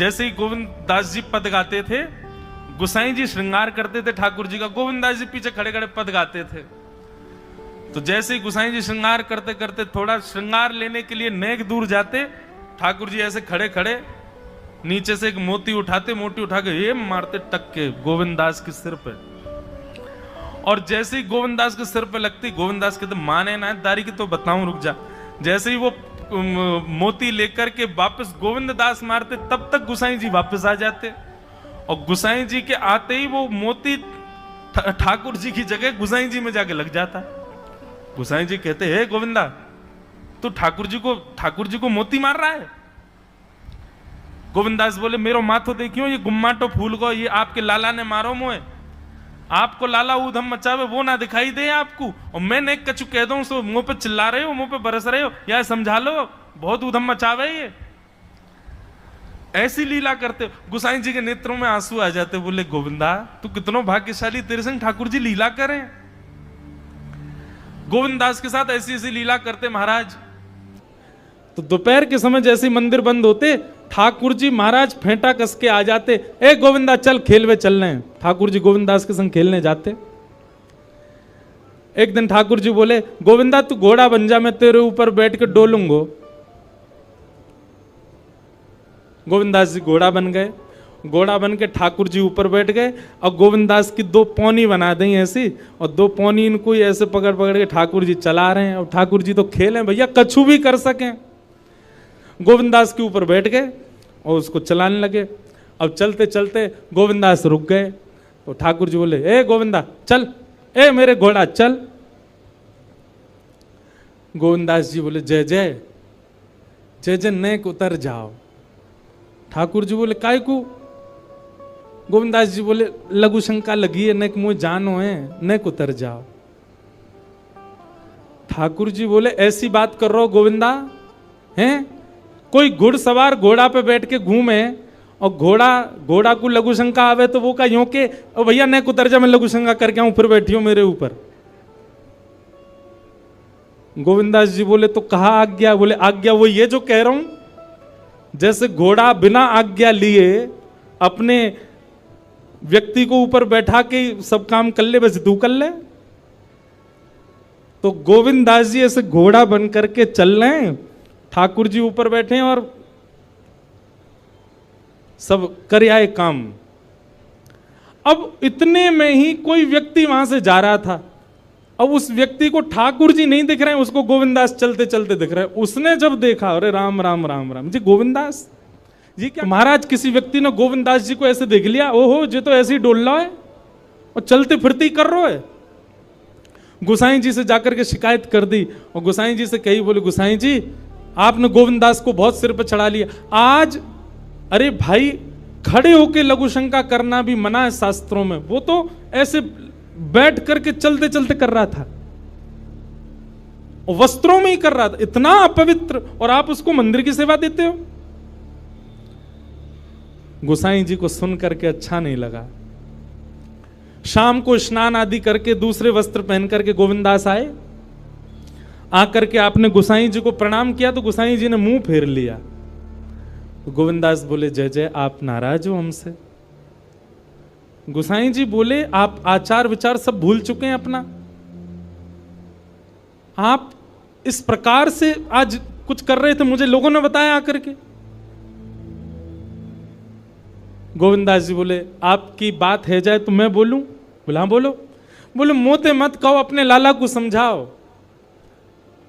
जैसे ही गोविंद दास जी पद गाते थे, गोसाई जी श्रृंगार करते थे ठाकुर जी का, गोविंद दास जी पीछे खड़े खड़े पद गाते थे। तो जैसे ही गोसाई जी श्रृंगार करते करते थोड़ा श्रृंगार लेने के लिए नेक दूर जाते, ठाकुर जी ऐसे खड़े खड़े नीचे से एक मोती उठाते, मोती उठा के ये मारते टक के गोविंद दास के सिर पे। और जैसे ही गोविंद दास के सिर पे लगती, गोविंद दास कहते माने ना दारी की तो बताऊं, रुक जा। जैसे ही वो मोती लेकर के वापस गोविंद दास मारते, तब तक गोसाई जी वापस आ जाते। और गोसाई जी के आते ही वो मोती ठाकुर जी की जगह गोसाई जी में जाके लग जाता। गोसाई जी कहते हे गोविंदा, तू ठाकुर जी को मोती मार रहा है? गोविंदास बोले मेरो माथो देखियो, ये गुम्माटो फूल को ये आपके लाला ने मारो मोए। आपको लाला ऊधम मचावे वो ना दिखाई दे आपको, और मैं नेक कछु कह दूं सो मुंह पे चिल्ला रहे हो, मुंह पे बरस रहे हो, या समझा लो बहुत ऊधम मचावे ये। ऐसी लीला करते। गोसाई जी के नेत्रों में आंसू आ जाते, बोले गोविंदा तू कितनो भाग्यशाली, तेरे संग ठाकुर जी लीला करें। गोविंदास के साथ ऐसी ऐसी लीला करते महाराज। तो दोपहर के समय जैसे मंदिर बंद होते, ठाकुर जी महाराज फेंटा कस के आ जाते, ए गोविंदा चल खेलवे चल रहे हैं। ठाकुर जी गोविंदास के संग खेलने जाते। एक दिन ठाकुर जी बोले गोविंदा तू घोड़ा बन जा, मैं तेरे ऊपर बैठ के डोलूंगो। गोविंदास जी घोड़ा बन गए। घोड़ा बन के ठाकुर जी ऊपर बैठ गए, और गोविंदास की दो पौनी बना दी ऐसी, और दो पौनी इनको ऐसे पकड़ पकड़ के ठाकुर जी चला रहे हैं। और ठाकुर जी तो खेले भैया, कछु भी कर सकें। गोविंदास के ऊपर बैठ गए और उसको चलाने लगे। अब चलते चलते गोविंदास रुक गए, तो ठाकुर जी बोले ए गोविंदा चल, ए मेरे घोड़ा चल। गोविंदास जी बोले जय जय जय जय, नेक उतर जाओ। ठाकुर जी बोले काय को? गोविंदास जी बोले लघु शंका लगी है, नेक मुझे जानो है, नेक उतर जाओ। ठाकुर जी बोले ऐसी बात कर रहे हो गोविंदा हैं? कोई घुड़सवार घोड़ा पे बैठ के घूमे और घोड़ा को लघु शंका आवे तो वो का यूं के ओ भैया नेक उतर जा, मैं लघु शंका करके आऊं, फिर बैठी हो मेरे ऊपर। गोविंदास जी बोले तो कहा आज्ञा? बोले आज्ञा वो ये जो कह रहा हूं, जैसे घोड़ा बिना आज्ञा लिए अपने व्यक्ति को ऊपर बैठा के सब काम कर ले, बस तू कर ले। तो गोविंदास जी ऐसे घोड़ा बन करके चल रहे हैं, ठाकुर जी ऊपर बैठे हैं और सब कर आए काम। अब इतने में ही कोई व्यक्ति वहां से जा रहा था। अब उस व्यक्ति को ठाकुर जी नहीं दिख रहे हैं, उसको गोविंदास चलते चलते दिख रहे हैं। उसने जब देखा अरे राम राम राम राम जी, गोविंदास जी क्या? महाराज किसी व्यक्ति ने गोविंदास जी को ऐसे देख लिया, ओहो जी तो ऐसे ही डोल रहा है और चलते फिरते ही कर रहा है। गोसाई जी से जाकर के शिकायत कर दी और गोसाई जी से कही, बोले गोसाई जी आपने गोविंदास को बहुत सिर पर चढ़ा लिया आज। अरे भाई खड़े होके लघु शंका करना भी मना है शास्त्रों में, वो तो ऐसे बैठ करके चलते चलते कर रहा था, वस्त्रों में ही कर रहा था, इतना अपवित्र, और आप उसको मंदिर की सेवा देते हो। गोसाई जी को सुन करके अच्छा नहीं लगा। शाम को स्नान आदि करके दूसरे वस्त्र पहन करके गोविंदास आए। आकर के आपने गोसाई जी को प्रणाम किया तो गोसाई जी ने मुंह फेर लिया। तो गोविंदास बोले जय जय, आप नाराज हो हमसे? गोसाई जी बोले आप आचार विचार सब भूल चुके हैं अपना, आप इस प्रकार से आज कुछ कर रहे थे, मुझे लोगों ने बताया आकर के। गोविंदास जी बोले आपकी बात है जाए तो मैं बोलूं? बोला हाँ बोलो। बोले मोते मत कहो, अपने लाला को समझाओ।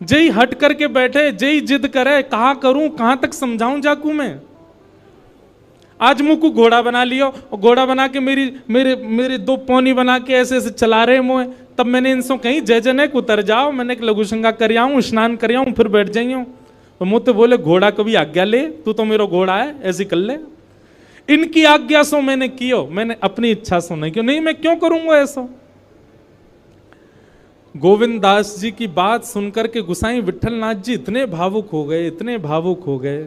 जय हट करके बैठे, जय जिद करे, कहा करूं कहां तक समझाऊं जाकू मैं? आज मुंह को घोड़ा बना लियो और घोड़ा बना के मेरे दो पौनी बना के ऐसे ऐसे चला रहे मुँह। तब मैंने इनसे कहीं जय जय को उतर जाओ, मैंने एक लघु शंका कर आऊं, स्नान कर आऊं, फिर बैठ जाइयो। तो मुझे बोले घोड़ा कभी आज्ञा ले, तू तो मेरा घोड़ा है, ऐसे कर ले। इनकी आज्ञा सो मैंने कियो, मैंने अपनी इच्छा सो नहीं क्यों, नहीं मैं क्यों करूंगा ऐसा। गोविंदास जी की बात सुनकर के गोसाई विठलनाथ जी इतने भावुक हो गए, इतने भावुक हो गए।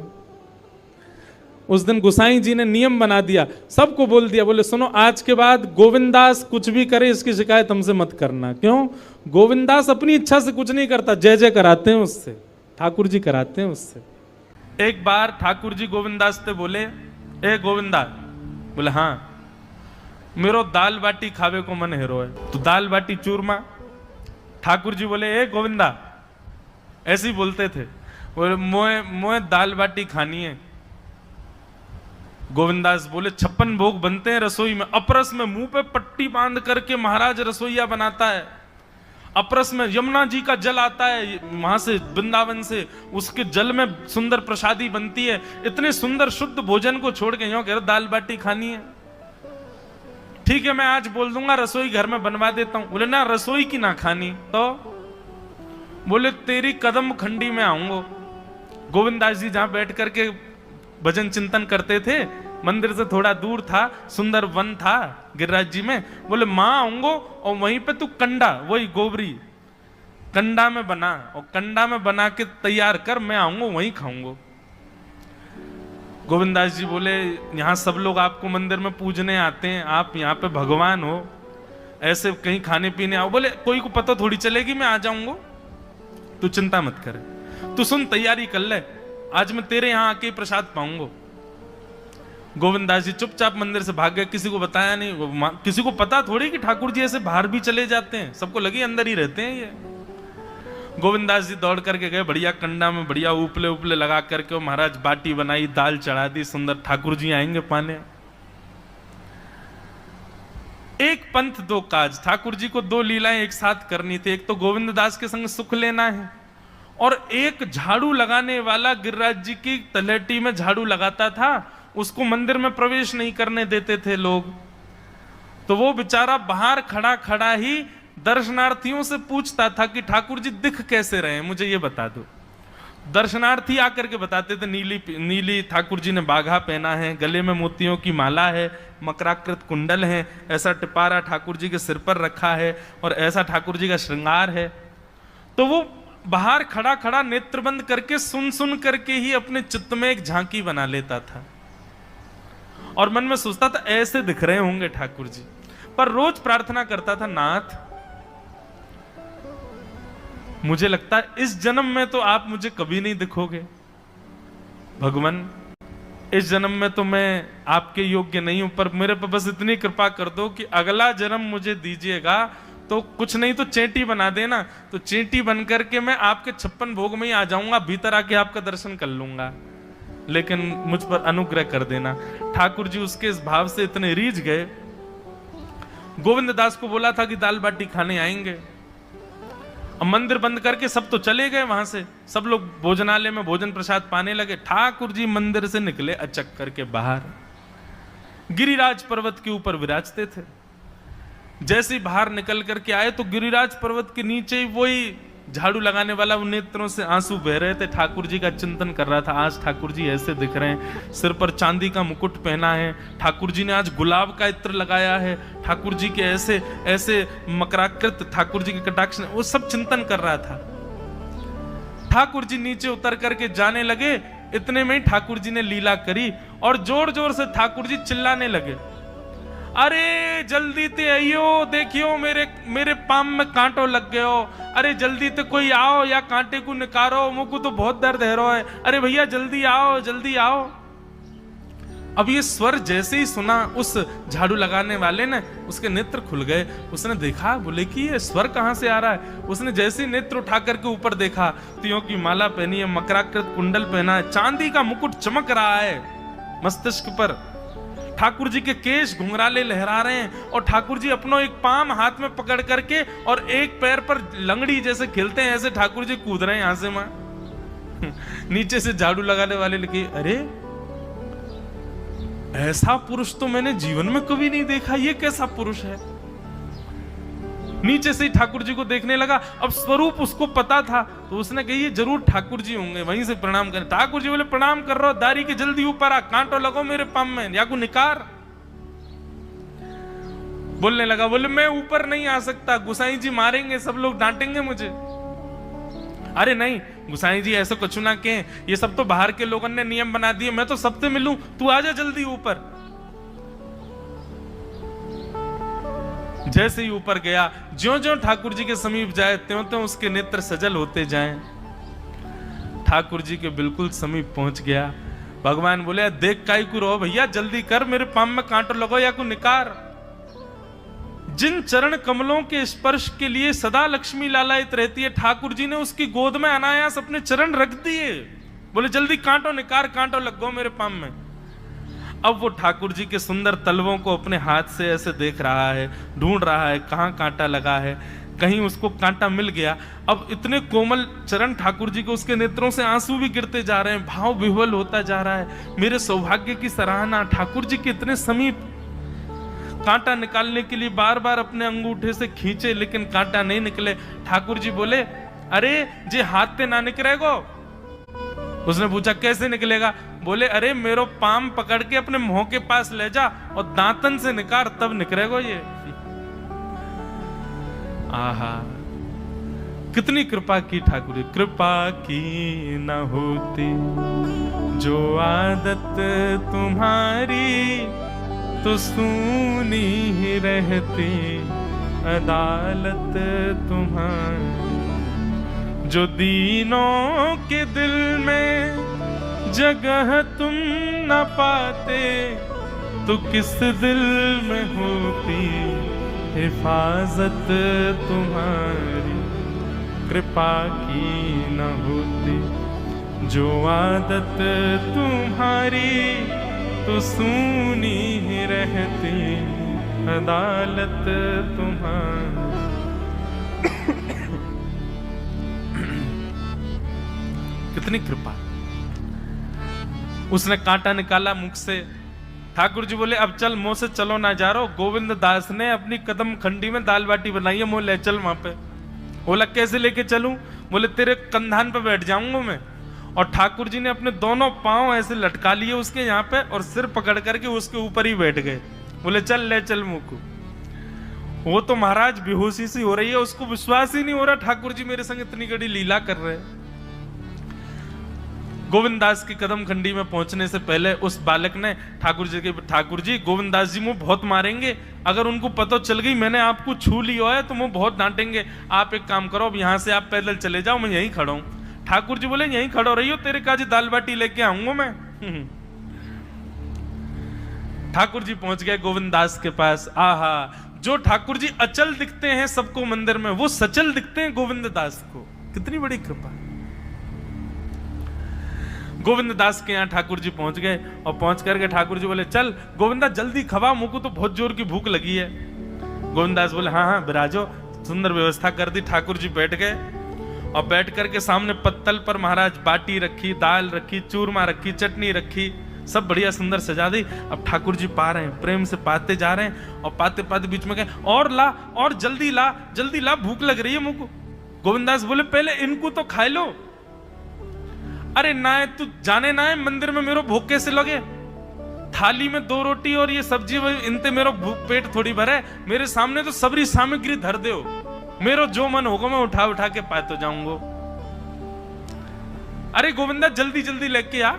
उस दिन गोसाई जी ने नियम बना दिया, सबको बोल दिया, बोले सुनो आज के बाद गोविंदास कुछ भी करे इसकी शिकायत हमसे मत करना। क्यों? गोविंदास अपनी इच्छा से कुछ नहीं करता, जय जय कराते हैं उससे, ठाकुर जी कराते हैं उससे। एक बार ठाकुर जी गोविंदास से बोले ए गोविंदा। बोले हाँ, मेरो दाल बाटी खावे को मन हेरो है, तो दाल बाटी चूरमा। ठाकुर जी बोले ए गोविंदा, ऐसे ही बोलते थे, बोले मोए दाल बाटी खानी है। गोविंदास बोले 56 भोग बनते हैं रसोई में, अपरस में मुंह पे पट्टी बांध करके महाराज रसोईया बनाता है। अपरस में यमुना जी का जल आता है वहां से, वृंदावन से, उसके जल में सुंदर प्रसादी बनती है। इतने सुंदर शुद्ध भोजन को छोड़ के यूं कह रहे दाल बाटी खानी है। ठीक है, मैं आज बोल दूंगा रसोई घर में बनवा देता हूं। बोले ना, रसोई की ना खानी तो। बोले तेरी कदम खंडी में आऊंगा। गोविंदास जी जहां बैठ करके भजन चिंतन करते थे, मंदिर से थोड़ा दूर था, सुंदर वन था गिरिराज जी में। बोले मां आऊंगो और वहीं पे तू कंडा, वही गोबरी कंडा में बना, और कंडा में बना के तैयार कर, मैं आऊंगा वहीं खाऊंगा। गोविंदास जी बोले यहां सब लोग आपको मंदिर में पूजने आते हैं, आप यहाँ पे भगवान हो, ऐसे कहीं खाने पीने आओ। बोले कोई को पता थोड़ी चलेगी, मैं आ जाऊंगा, तू चिंता मत करे, तू सुन तैयारी कर ले, आज मैं तेरे यहां आके प्रसाद पाऊंगा। गोविंदास जी चुपचाप मंदिर से भाग गए, किसी को बताया नहीं। किसी को पता थोड़ी कि ठाकुर जी ऐसे बाहर भी चले जाते हैं, सबको लगे अंदर ही रहते हैं ये। गोविंदास जी दौड़ करके गए, बढ़िया कंडा में बढ़िया उपले उपले लगा करके, और महाराज बाटी बनाई, दाल चढ़ा दी, सुंदर। ठाकुर जी आएंगे पाने। एक पंथ दो काज, ठाकुर जी को दो लीलाएं एक साथ करनी थी। एक तो गोविंद दास के संग सुख लेना है, और एक झाड़ू लगाने वाला गिरिराज जी की तलहटी में झाड़ू लगाता था, उसको मंदिर में प्रवेश नहीं करने देते थे लोग। तो वो बेचारा बाहर खड़ा खड़ा ही दर्शनार्थियों से पूछता था कि ठाकुर जी दिख कैसे रहे हैं, मुझे ये बता दो। दर्शनार्थी आकर के बताते थे नीली ठाकुर जी ने बाघा पहना है, गले में मोतियों की माला है, मकराकृत कुंडल है, ऐसा टिपारा ठाकुर जी के सिर पर रखा है, और ऐसा ठाकुर जी का श्रृंगार है। तो वो बाहर खड़ा खड़ा नेत्र बंद करके सुन सुन करके ही अपने चित्त में एक झांकी बना लेता था, और मन में सोचता था ऐसे दिख रहे होंगे ठाकुर जी। पर रोज प्रार्थना करता था, नाथ मुझे लगता है इस जन्म में तो आप मुझे कभी नहीं दिखोगे, भगवान इस जन्म में तो मैं आपके योग्य नहीं हूं, पर मेरे पर बस इतनी कृपा कर दो कि अगला जन्म मुझे दीजिएगा, तो कुछ नहीं तो चेंटी बना देना, तो चेंटी बन करके मैं आपके 56 भोग में ही आ जाऊंगा, भीतर आके आपका दर्शन कर लूंगा, लेकिन मुझ पर अनुग्रह कर देना। ठाकुर जी उसके इस भाव से इतने रीझ गए। गोविंद दास को बोला था कि दाल बाटी खाने आएंगे, अब मंदिर बंद करके सब तो चले गए वहां से, सब लोग भोजनालय में भोजन प्रसाद पाने लगे। ठाकुर जी मंदिर से निकले अचक करके बाहर, गिरिराज पर्वत के ऊपर विराजते थे। जैसे ही बाहर निकल करके आए तो गिरिराज पर्वत के नीचे ही वही झाड़ू लगाने वाला, उन नेत्रों से आंसू बह रहे थे, ठाकुर जी का चिंतन कर रहा था। आज ठाकुर जी ऐसे दिख रहे हैं, सिर पर चांदी का मुकुट पहना है, ठाकुर जी ने आज गुलाब का इत्र लगाया है, ठाकुर जी के ऐसे ऐसे मकराकृत ठाकुर जी के कटाक्ष, वो सब चिंतन कर रहा था। ठाकुर जी नीचे उतर करके जाने लगे, इतने में ही ठाकुर जी ने लीला करी, और जोर जोर से ठाकुर जी चिल्लाने लगे, अरे जल्दी ते आइयो, देखियो मेरे पाम में कांटो लग गयो, अरे जल्दी ते कोई आओ या कांटे को निकारो, मुझको तो बहुत दर्द है रो है, अरे भैया जल्दी आओ जल्दी आओ। अब ये स्वर जैसे ही सुना उस झाड़ू लगाने वाले ने, उसके नेत्र खुल गए, उसने देखा, बोले कि ये स्वर कहां से आ रहा है। उसने जैसे ही नेत्र उठा करके ऊपर देखा, तियों की माला पहनी है, मकराकृत कुंडल पहना है, चांदी का मुकुट चमक रहा है मस्तिष्क पर, ठाकुर जी के केश घुंघराले लहरा रहे हैं, और ठाकुर जी अपनो एक पाम हाथ में पकड़ करके और एक पैर पर लंगड़ी जैसे खेलते हैं, ऐसे ठाकुर जी कूद रहे हैं यहां से वहां। नीचे से झाड़ू लगाने वाले लिखे, अरे ऐसा पुरुष तो मैंने जीवन में कभी नहीं देखा, ये कैसा पुरुष है। नीचे से ही ठाकुर जी को देखने लगा। अब स्वरूप उसको पता था, तो उसने कही ये जरूर ठाकुर जी होंगे, वहीं से प्रणाम करें। ठाकुर जी बोले प्रणाम कर रहा हूं, दारी के जल्दी ऊपर आ, कांटो लगो मेरे पाम में, या को निकार। बोलने लगा, बोले मैं ऊपर नहीं आ सकता, गुसाई जी मारेंगे, सब लोग डांटेंगे मुझे। अरे नहीं गुसाई जी ऐसा कुछ ना कहें, ये सब तो बाहर के लोगों ने नियम बना दिए, मैं तो सबसे मिलूं, तू आजा जल्दी ऊपर। जैसे ही ऊपर गया, ज्यों-ज्यों ठाकुर जी के समीप जाए, त्यों-त्यों उसके नेत्र सजल होते जाएं। ठाकुर जी के बिल्कुल समीप पहुंच गया, भगवान बोले देख काई को रो भैया, जल्दी कर, मेरे पाम में कांटो लगो या को निकार। जिन चरण कमलों के स्पर्श के लिए सदा लक्ष्मी लालायित रहती है, ठाकुर जी ने उसकी गोद में अनायास अपने चरण रख दिए। बोले जल्दी कांटो निकार, कांटो लग गो मेरे पाम में। अब वो ठाकुर जी के सुंदर तलवों को अपने हाथ से ऐसे देख रहा है, ढूंढ रहा है कहाँ कांटा लगा है, कहीं उसको कांटा मिल गया। अब इतने कोमल चरण ठाकुर जी को, उसके नेत्रों से आंसू भी गिरते जा रहे हैं, भाव विह्वल होता जा रहा है। मेरे सौभाग्य की सराहना, ठाकुर जी के इतने समीप। कांटा निकालने के लिए बार बार अपने अंगूठे से खींचे, लेकिन कांटा नहीं निकले। ठाकुर जी बोले अरे जे हाथ से ना निकलेगो। उसने पूछा कैसे निकलेगा? बोले अरे मेरो पाम पकड़ के अपने मुंह के पास ले जा और दांतन से निकाल, तब निकलेगो ये। आहा, कितनी कृपा की ठाकुर जी। कृपा की न होती जो आदत तुम्हारी, तो सूनी ही रहती अदालत तुम्हारी। जो दीनों के दिल में जगह तुम न पाते, तो किस दिल में होती हिफाजत तुम्हारी। कृपा की न होती जो आदत तुम्हारी, तो सूनी ही रहती अदालत तुम्हारी। कितनी कृपा। उसने कांटा निकाला मुख से। ठाकुर जी बोले अब चल, मुंह से चलो ना जा रहा। गोविंद दास ने अपनी कदम खंडी में दाल बाटी बनाई है, मुंह ले चल वहां पे। बोला कैसे लेके चलूं? बोले तेरे कंधान पे बैठ जाऊंगा मैं। और ठाकुर जी ने अपने दोनों पांव ऐसे लटका लिए उसके यहाँ पे, और सिर पकड़ करके उसके ऊपर ही बैठ गए। बोले चल ले चल मुंह को। वो तो महाराज बेहोशी सी हो रही है, उसको विश्वास ही नहीं हो रहा ठाकुर जी मेरे संग इतनी बड़ी लीला कर रहे हैं। गोविंद दास की कदम खंडी में पहुंचने से पहले उस बालक ने ठाकुर जी गोविंद दास जी मुंह बहुत मारेंगे, अगर उनको पता चल गई मैंने आपको छू लिया है तो मुंह बहुत डांटेंगे। आप एक काम करो, अब यहां से आप पैदल चले जाओ, मैं यहीं खड़ा हूं। ठाकुर जी बोले यहीं खड़ो रही हो, तेरे काजी दाल बाटी लेके आऊंगा मैं। ठाकुर जी पहुंच गए गोविंद दास के पास। आहा, जो ठाकुर जी अचल दिखते हैं सबको मंदिर में, वो सचल दिखते हैं गोविंद दास को। कितनी बड़ी कृपा। गोविंद दास के यहाँ ठाकुर जी पहुंच गए, और पहुंच करके ठाकुर जी बोले चल गोविंदा जल्दी खवा, मुझको तो बहुत जोर की भूख लगी है। गोविंद दास बोले हाँ हाँ बिराजो। सुंदर व्यवस्था कर दी। ठाकुर जी बैठ गए, और बैठ करके सामने पत्तल पर महाराज बाटी रखी, दाल रखी, चूरमा रखी, चटनी रखी, सब बढ़िया सुंदर सजा दी। अब ठाकुर जी पा रहे हैं, प्रेम से पाते जा रहे हैं, और पाते पाते बीच में कहे और ला, और जल्दी ला, भूख लग रही है मुझको। गोविंद दास बोले पहले इनको तो खा लो। अरे ना तू जाने ना है मंदिर में मेरो भूख कैसे लगे? थाली में 2 रोटी और ये सब्जी, इनते मेरो पेट थोड़ी भरे। मेरे सामने तो सबरी सामग्री धर दो, मेरो जो मन होगा मैं उठा उठा के पाते जाऊंगा। अरे गोविंदा जल्दी जल्दी लेके आ।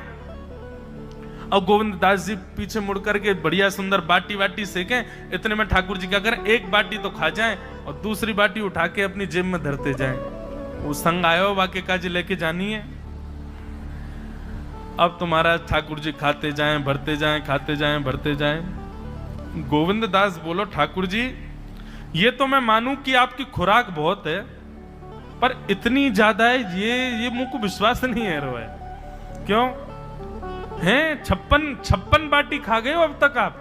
और गोविंद दास जी पीछे मुड़ करके बढ़िया सुंदर बाटी वाटी सेके। इतने में ठाकुर जी क्या करें, एक बाटी तो खा जाएं और दूसरी बाटी उठा के अपनी जेब में धरते जाएं। वो संग आयो वाके काजी लेके जानी है। अब तुम्हारा ठाकुर जी खाते जाएं भरते जाएं, खाते जाएं भरते जाएं। गोविंद दास बोलो ठाकुर जी ये तो मैं मानूं कि आपकी खुराक बहुत है, पर इतनी ज्यादा है ये मुझको विश्वास नहीं है रो है। क्यों हैं 56 बाटी खा गए हो अब तक आप?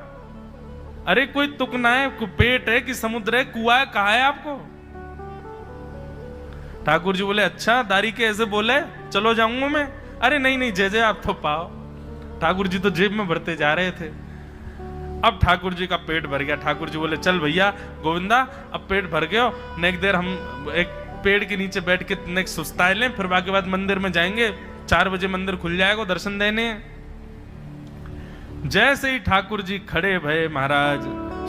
अरे कोई तुक ना है, पेट है कि समुद्र है, कुआ है, कहा है आपको? ठाकुर जी बोले अच्छा दारी के ऐसे बोले, चलो जाऊंगा मैं। अरे नहीं जय आप तो पाओ। ठाकुर जी तो जेब में भरते जा रहे थे। अब ठाकुर जी का पेट भर गया। ठाकुर जी बोले चल भैया गोविंदा अब पेट भर गया, नेक देर हम एक पेड़ के नीचे बैठ के नेक सुस्ताए लें, फिर बाकी बाद मंदिर में जाएंगे। 4 बजे मंदिर खुल जाएगा दर्शन देने। जैसे ही ठाकुर जी खड़े भये महाराज,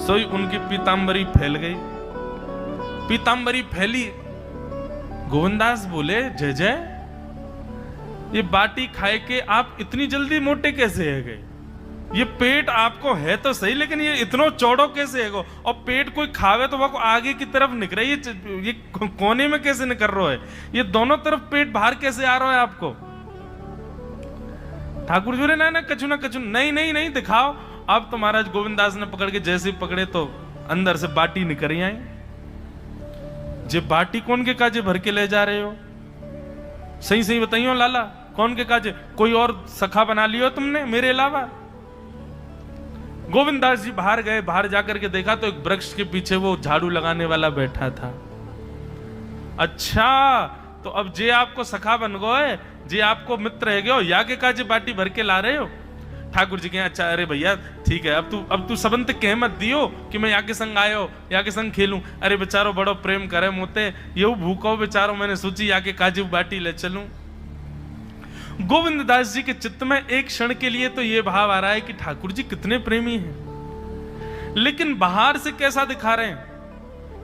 सोई उनकी पीतांबरी फैल गई। पीतांबरी फैली। गोविंदास बोले जय ये बाटी खाए के आप इतनी जल्दी मोटे कैसे है गए? ये पेट आपको है तो सही, लेकिन ये इतना चौड़ो कैसे है गो? और पेट कोई खावे तो वो आगे की तरफ निकले, ये कोने में कैसे निकल रहा है? ये दोनों तरफ पेट बाहर कैसे आ रहा है आपको? ठाकुर जी बोले ना ना कछु ना कछु, नहीं नहीं नहीं दिखाओ। अब तो महाराज गोविंदास ने पकड़ के जैसे ही पकड़े तो अंदर से बाटी निकल आई। जे बाटी कौन के काजे भर के ले जा रहे हो? सही सही बताइयो लाला, कौन के काजे? कोई और सखा बना लियो तुमने मेरे अलावा? गोविंदास जी बाहर गए, बाहर जाकर के देखा तो एक वृक्ष के पीछे वो झाड़ू लगाने वाला बैठा था। अच्छा, तो अब जे आपको सखा बन गए, जे आपको मित्र है गयो, या के काजे बाटी भर के ला रहे हो? ठाकुर जी कहे अच्छा, अरे भैया ठीक है, अब तू सबंत कह मत दियो कि मैं या के संग आयो, या के संग खेलूं। अरे बेचारो बड़ो प्रेम करे मोते, ये भूखो बेचारो, मैंने सोची या के काजे बाटी ले चलूं। गोविंद दास जी के चित्त में एक क्षण के लिए तो ये भाव आ रहा है कि ठाकुर जी कितने प्रेमी हैं, लेकिन बाहर से कैसा दिखा रहे हैं?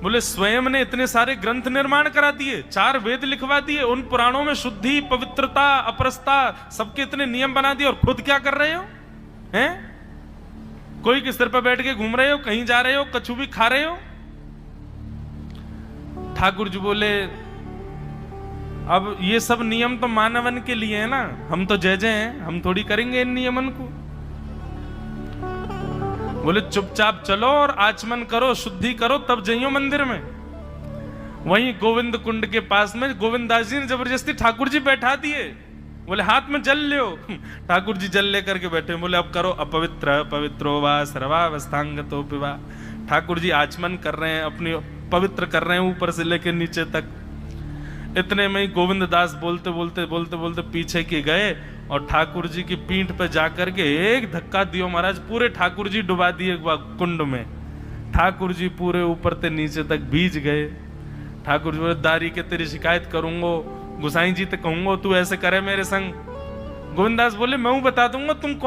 बोले स्वयं ने इतने सारे ग्रंथ निर्माण करा दिए, 4 वेद लिखवा दिए, उन पुराणों में शुद्धि, पवित्रता, अपरसता, सबके इतने नियम बना दिए, और खुद क्या कर रहे हो? हैं? कोई किस तरह पर बैठ के घूम रहे हो, कहीं जा रहे हो, कछु भी खा रहे हो? ठाकुर जी बोले अब ये सब नियम तो मानवन के लिए है ना, हम तो जय जय हैं, हम थोड़ी करेंगे इन नियमन को। बोले चुपचाप चलो और आचमन करो, शुद्धि करो, तब जाइयो मंदिर में। वहीं गोविंद कुंड के पास में गोविंद दास जी ने जबरदस्ती ठाकुर जी बैठा दिए। बोले हाथ में जल लो। ठाकुर जी जल लेकर के बैठे, बोले अब करो अपवित्र पवित्रो वा सर्वावस्थांगतो पिवा। ठाकुर जी आचमन कर रहे हैं, अपनी पवित्र कर रहे हैं ऊपर से लेकर नीचे तक। इतने में ही गोविंद दास बोलते बोलते बोलते बोलते पीछे के गए और ठाकुर जी की पीठ पे जाकर के एक धक्का दियो महाराज, पूरे ठाकुर जी डुबा दिए कुंड में। ठाकुर जी पूरे ऊपर से नीचे तक भीज गए। ठाकुर जी बोले दारी के तेरी शिकायत करूंगो, गुसाई जी तो कहूंगो तू ऐसे करे मेरे संग। गोविंद दास बोले मैं बता दूंगा तुम कौन